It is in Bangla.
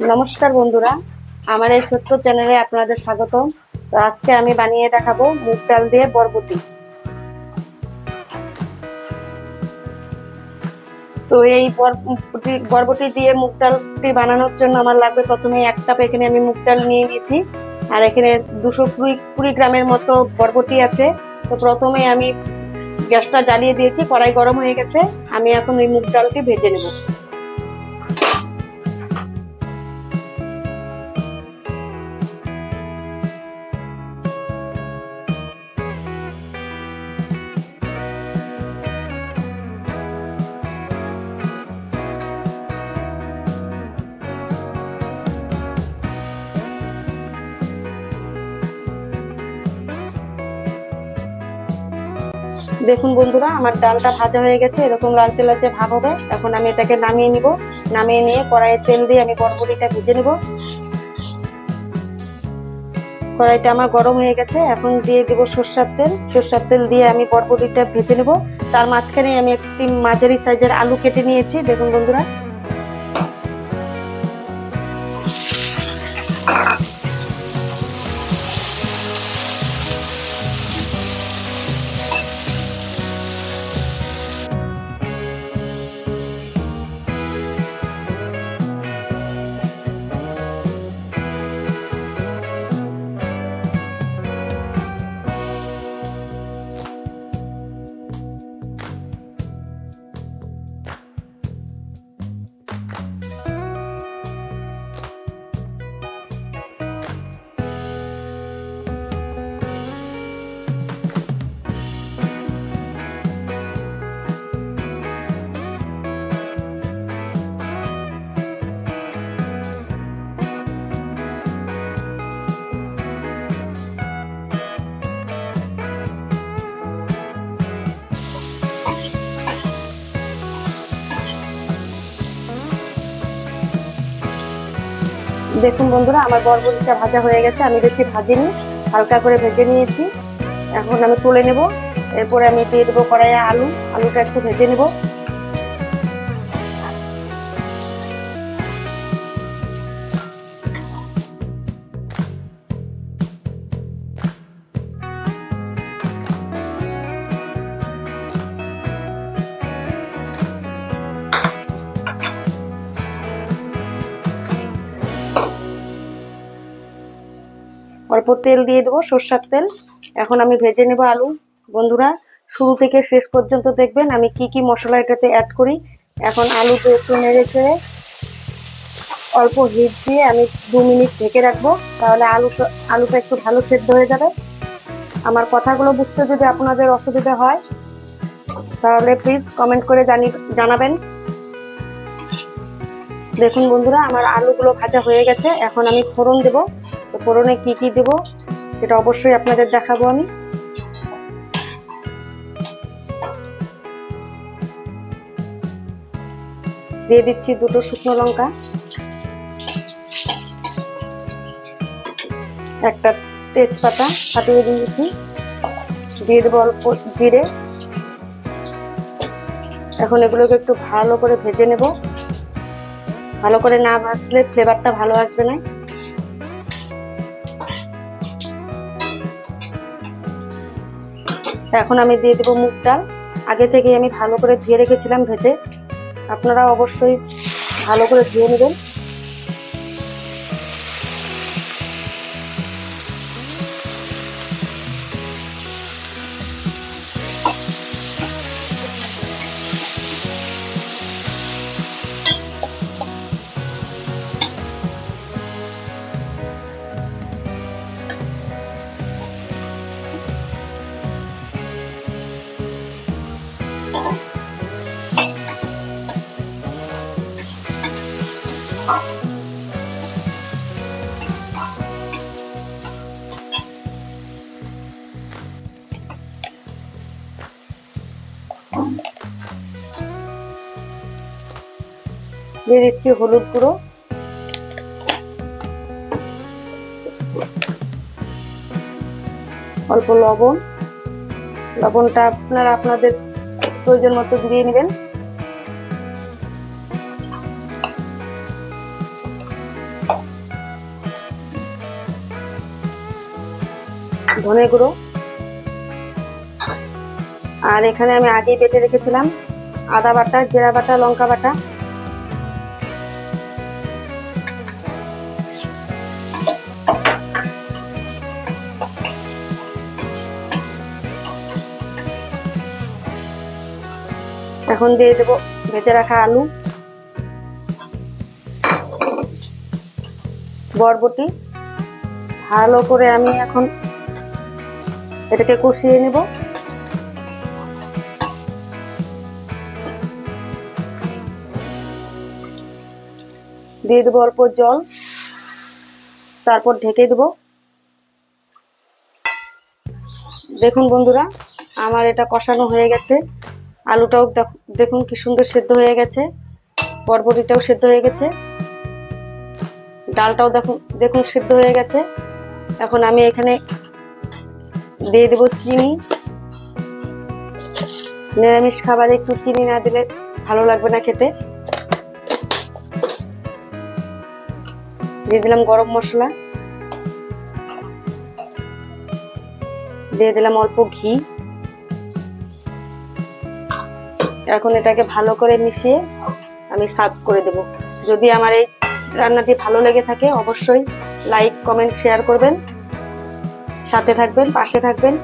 নমস্কার বন্ধুরা, আমার এই ছোট্ট চ্যানেলে আপনাদের স্বাগতম। তো আজকে আমি বানিয়ে দেখাবো মুগ ডাল দিয়ে বরবটি। তো এই বরবটি দিয়ে মুগ ডালটি বানানোর জন্য আমার লাগবে প্রথমে 1 কাপ এখানে আমি মুগ ডাল নিয়ে নিয়েছি, আর এখানে 220 গ্রামের মতো বরবটি আছে। তো প্রথমে আমি গ্যাসটা জ্বালিয়ে দিয়েছি, কড়াই গরম হয়ে গেছে। আমি এখন এই মুগ ডালটি ভেজে নেব। দেখুন বন্ধুরা, আমার ডালটা ভাজা হয়ে গেছে, এরকম লালচে লালচে ভাব হবে। এখন আমি এটাকে নামিয়ে নিব। নামিয়ে নিয়ে কড়াইয়ে তেল দিয়ে আমি বরবটিটা ভেজে নেব। কড়াইটা আমার গরম হয়ে গেছে, এখন দিয়ে দেব সরষের তেল। সরষের তেল দিয়ে আমি বরবটিটা ভেজে নেব। তার মাঝখানে আমি একটি মাঝারি সাইজের আলু কেটে নিয়েছি। দেখুন বন্ধুরা, দেখুন বন্ধুরা, আমার বরবটিটা ভাজা হয়ে গেছে। আমি বেশি ভাজিনি, হালকা করে ভেজে নিয়েছি। এখন আমি তুলে নেব। এরপরে আমি দিয়ে দেবো কড়াইয়ে আলুটা একটু ভেজে নেব। অল্প তেল দিয়ে দেবো, সরষের তেল। এখন আমি ভেজে নেব আলু। বন্ধুরা, শুরু থেকে শেষ পর্যন্ত দেখবেন আমি কি কি মশলা এটাতে অ্যাড করি। এখন আলুতে একটু নেড়ে চেড়ে অল্প হিট দিয়ে আমি 2 মিনিট ঢেকে রাখবো, তাহলে আলুটা একটু ভালো সেদ্ধ হয়ে যাবে। আমার কথাগুলো বুঝতে যদি আপনাদের অসুবিধা হয় তাহলে প্লিজ কমেন্ট করে জানাবেন। দেখুন বন্ধুরা, আমার আলুগুলো ভাজা হয়ে গেছে। এখন আমি ফোড়ন দেব। তো ফোড়নে কি কি দেব সেটা অবশ্যই আপনাদের দেখাবো আমি। দিয়ে দিচ্ছি 2টো শুকনো লঙ্কা, একটা তেজপাতা ফাটিয়ে দিয়েছি। দিয়ে দেবো অল্প জিরে। এখন এগুলোকে একটু ভালো করে ভেজে নেব। ভালো করে না ভাজলে ফ্লেভারটা ভালো আসবে না। এখন আমি দিয়ে দেবো মুগ ডাল। আগে থেকে আমি ভালো করে ধুয়ে রেখেছিলাম ভেজে। আপনারা অবশ্যই ভালো করে ধুয়ে নেবেন। দিয়ে দিচ্ছি হলুদ গুঁড়ো, অল্প লবণ। লবণটা আপনারা আপনাদের প্রয়োজন মতো দিয়ে নেবেন। ধনে গুঁড়ো, আর এখানে আমি আগেই বেটে রেখেছিলাম আদা বাটা, জিরা বাটা, লঙ্কা বাটা। এখন দিয়ে দেবো ভেজে রাখা আলু, বরবটি। ভালো করে আমি এখন এটাকে কষিয়ে নেব। দিয়ে দেবো অল্প জল, তারপর ঢেকে দেবো। দেখুন বন্ধুরা, আমার এটা কষানো হয়ে গেছে। আলুটাও দেখুন কি সুন্দর সেদ্ধ হয়ে গেছে, বরবটিটাও সেদ্ধ হয়ে গেছে, ডালটাও দেখুন সেদ্ধ হয়ে গেছে। এখন আমি এখানে দিয়ে দেবো চিনি। নিরামিষ খাবারে একটু চিনি না দিলে ভালো লাগবে না খেতে। দিয়ে দিলাম গরম মশলা, দিয়ে দিলাম অল্প ঘি। এখন এটাকে ভালো করে মিশিয়ে আমি সার্ভ করে দেব। যদি আমার এই রান্নাটি ভালো লেগে থাকে অবশ্যই লাইক, কমেন্ট, শেয়ার করবেন, সাথে থাকবেন, পাশে থাকবেন।